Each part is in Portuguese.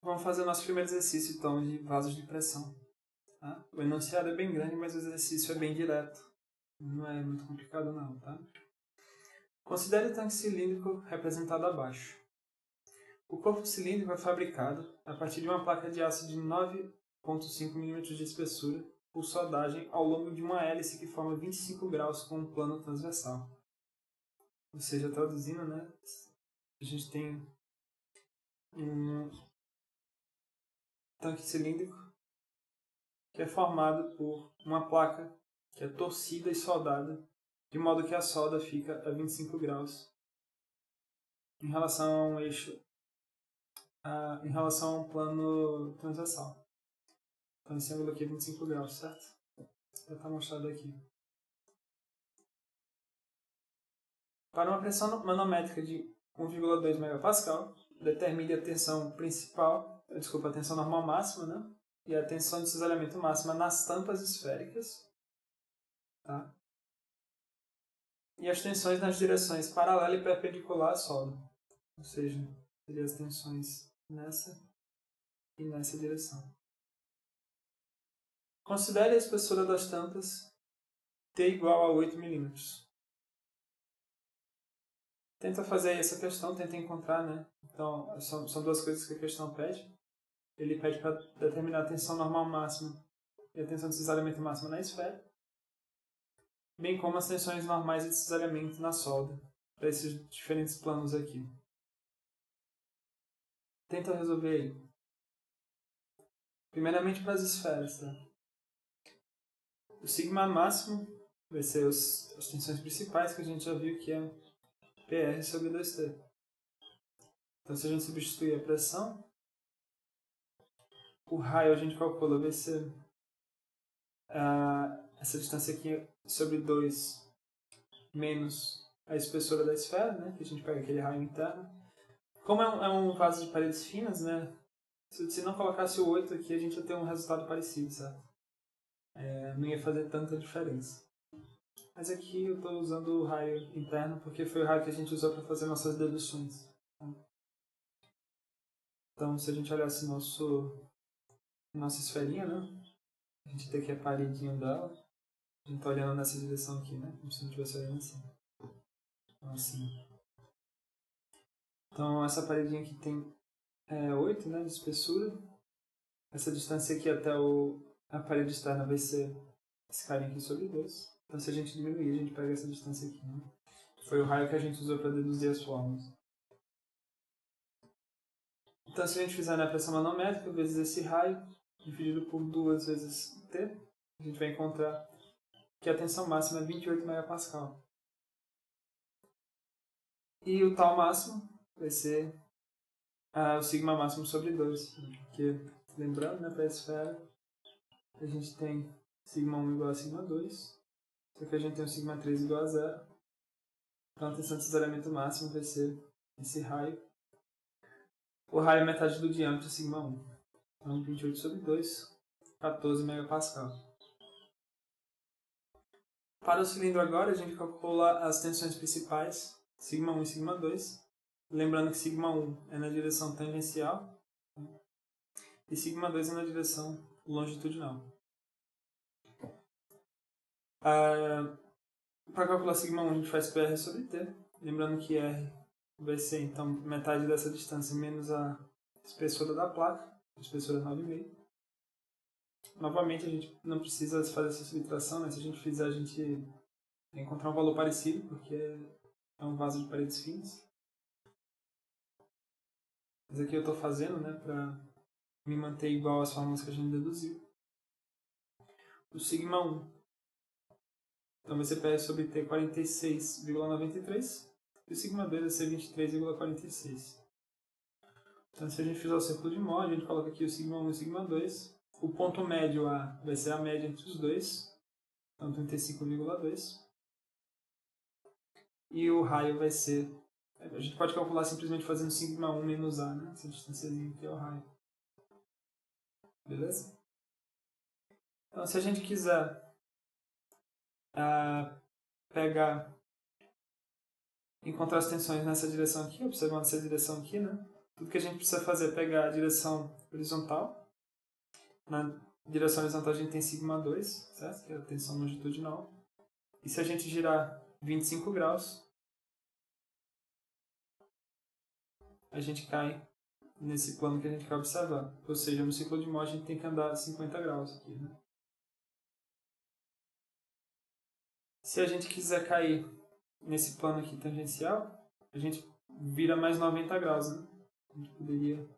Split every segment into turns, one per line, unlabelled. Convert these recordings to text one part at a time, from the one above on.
Vamos fazer o nosso primeiro exercício, então, de vasos de pressão. Tá? O enunciado é bem grande, mas o exercício é bem direto. Não é muito complicado, não. Tá? Considere o tanque cilíndrico representado abaixo. O corpo cilíndrico é fabricado a partir de uma placa de aço de 9,5 mm de espessura por soldagem ao longo de uma hélice que forma 25 graus com um plano transversal. Ou seja, traduzindo, né, a gente tem um tanque cilíndrico que é formado por uma placa que é torcida e soldada, de modo que a solda fica a 25 graus em relação a um eixo, em relação a um plano transversal. Então esse ângulo aqui é 25 graus, certo? Já está mostrado aqui. Para uma pressão manométrica de 1,2 MPa, determine a tensão a tensão normal máxima, né? E a tensão de cisalhamento máxima nas tampas esféricas. Tá? E as tensões nas direções paralela e perpendicular à solda. Ou seja, seriam as tensões nessa e nessa direção. Considere a espessura das tampas T igual a 8 mm. Tenta fazer aí essa questão, tenta encontrar, né? Então, são duas coisas que a questão pede. Ele pede para determinar a tensão normal máxima e a tensão de cisalhamento máxima na esfera, bem como as tensões normais de cisalhamento na solda, para esses diferentes planos aqui. Tenta resolver aí. Primeiramente para as esferas, tá? O sigma máximo vai ser as tensões principais, que a gente já viu que é PR sobre 2T. Então, se a gente substituir a pressão, o raio a gente calcula vai ser essa distância aqui sobre 2 menos a espessura da esfera, né? Que a gente pega aquele raio interno. Como é um vaso de paredes finas, né? Se não colocasse o 8 aqui, a gente ia ter um resultado parecido, certo? Não ia fazer tanta diferença. Mas aqui eu estou usando o raio interno porque foi o raio que a gente usou para fazer nossas deduções. Então, se a gente olhasse nossa esferinha, né? A gente tem aqui a paredinha dela. A gente está olhando nessa direção aqui, né? Como se a gente estivesse olhando assim. Então, assim. Então, essa paredinha aqui tem 8, né, de espessura. Essa distância aqui até a parede externa vai ser esse carinha aqui sobre 2. Então, se a gente diminuir, a gente pega essa distância aqui, né? Foi o raio que a gente usou para deduzir as fórmulas. Então, se a gente fizer a pressão manométrica vezes esse raio, dividido por 2 vezes T, a gente vai encontrar que a tensão máxima é 28 MPa. E o tal máximo vai ser o sigma máximo sobre 2. Porque, lembrando, né, para a esfera, a gente tem sigma 1 igual a sigma 2. Só que a gente tem o sigma 3 igual a 0. Então a tensão de cisalhamento máximo vai ser esse raio. O raio é metade do diâmetro sigma 1. Então 28 sobre 2, 14 MPa. Para o cilindro agora, a gente calcula as tensões principais, sigma 1 e sigma 2. Lembrando que sigma 1 é na direção tangencial e sigma 2 é na direção longitudinal. Para calcular sigma 1, a gente faz PR sobre T. Lembrando que R vai ser, então, metade dessa distância menos a espessura da placa, a espessura 9,5. Novamente, a gente não precisa fazer essa subtração, né? Se a gente fizer, a gente vai encontrar um valor parecido, porque é um vaso de paredes finas. Mas aqui eu estou fazendo, né, para me manter igual às fórmulas que a gente deduziu. O sigma 1, então vai ser PR sobre T 46,93 e o sigma 2 vai ser 23,46. Então, se a gente fizer o círculo de Mohr, a gente coloca aqui o sigma 1 e o sigma 2. O ponto médio A vai ser a média entre os dois, então 35,2. E o raio vai ser... A gente pode calcular simplesmente fazendo sigma 1 menos A, né? Essa distânciazinha aqui é o raio. Beleza? Então, se a gente quiser encontrar as tensões nessa direção aqui, observando essa direção aqui, né? Tudo que a gente precisa fazer é pegar a direção horizontal. Na direção horizontal a gente tem σ2, certo? Que é a tensão longitudinal. E se a gente girar 25 graus, a gente cai nesse plano que a gente quer observar. Ou seja, no ciclo de Moore a gente tem que andar 50 graus aqui, né? Se a gente quiser cair nesse plano aqui tangencial, a gente vira mais 90 graus, né? A gente poderia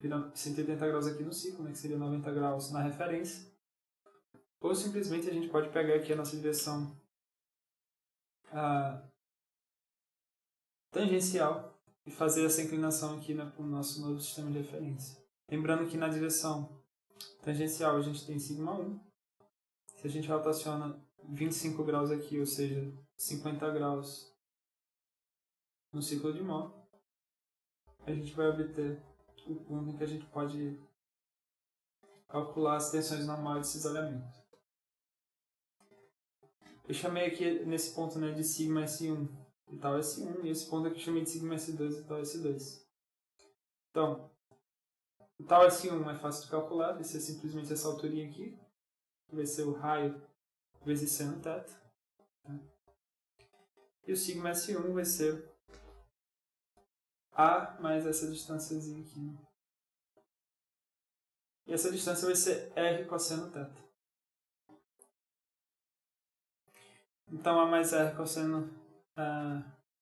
virar 180 graus aqui no ciclo, né? Que seria 90 graus na referência. Ou simplesmente a gente pode pegar aqui a nossa direção tangencial e fazer essa inclinação aqui, né, para o nosso novo sistema de referência. Lembrando que na direção tangencial a gente tem σ1. Se a gente rotaciona 25 graus aqui, ou seja, 50 graus no ciclo de Moore, a gente vai obter o ponto em que a gente pode calcular as tensões normais de cisalhamento. Eu chamei aqui nesse ponto, né, de sigma S1 e tal S1, e esse ponto aqui eu chamei de sigma S2 e tal S2. Então, o tal S1 é fácil de calcular, vai ser simplesmente essa alturinha aqui, que vai ser o raio vezes seno θ. E o sigma S1 vai ser A mais essa distânciazinha aqui. E essa distância vai ser R cosseno θ. Então, A mais R cosseno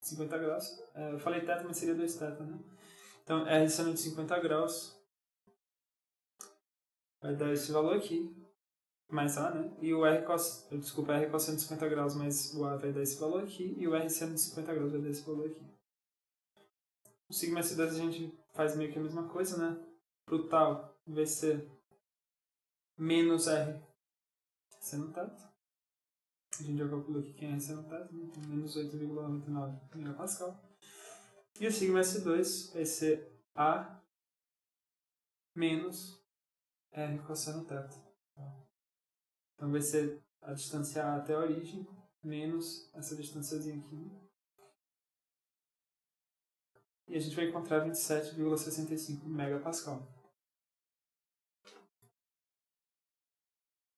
50 graus. Eu falei θ, mas seria 2θ, né? Então, R seno de 50 graus vai dar esse valor aqui, mais A, né? E o R cosseno de 50 graus mais o A vai dar esse valor aqui, e o R seno de 50 graus vai dar esse valor aqui. O sigma S2 a gente faz meio que a mesma coisa, né? Pro tal vai ser menos R seno θ. A gente já calculou aqui quem é R seno θ, né? Então, menos 8,99 megapascal. E o sigma S2 vai ser A menos R cosseno θ. Então vai ser a distância A até a origem menos essa distânciazinha aqui. E a gente vai encontrar 27,65 megapascal.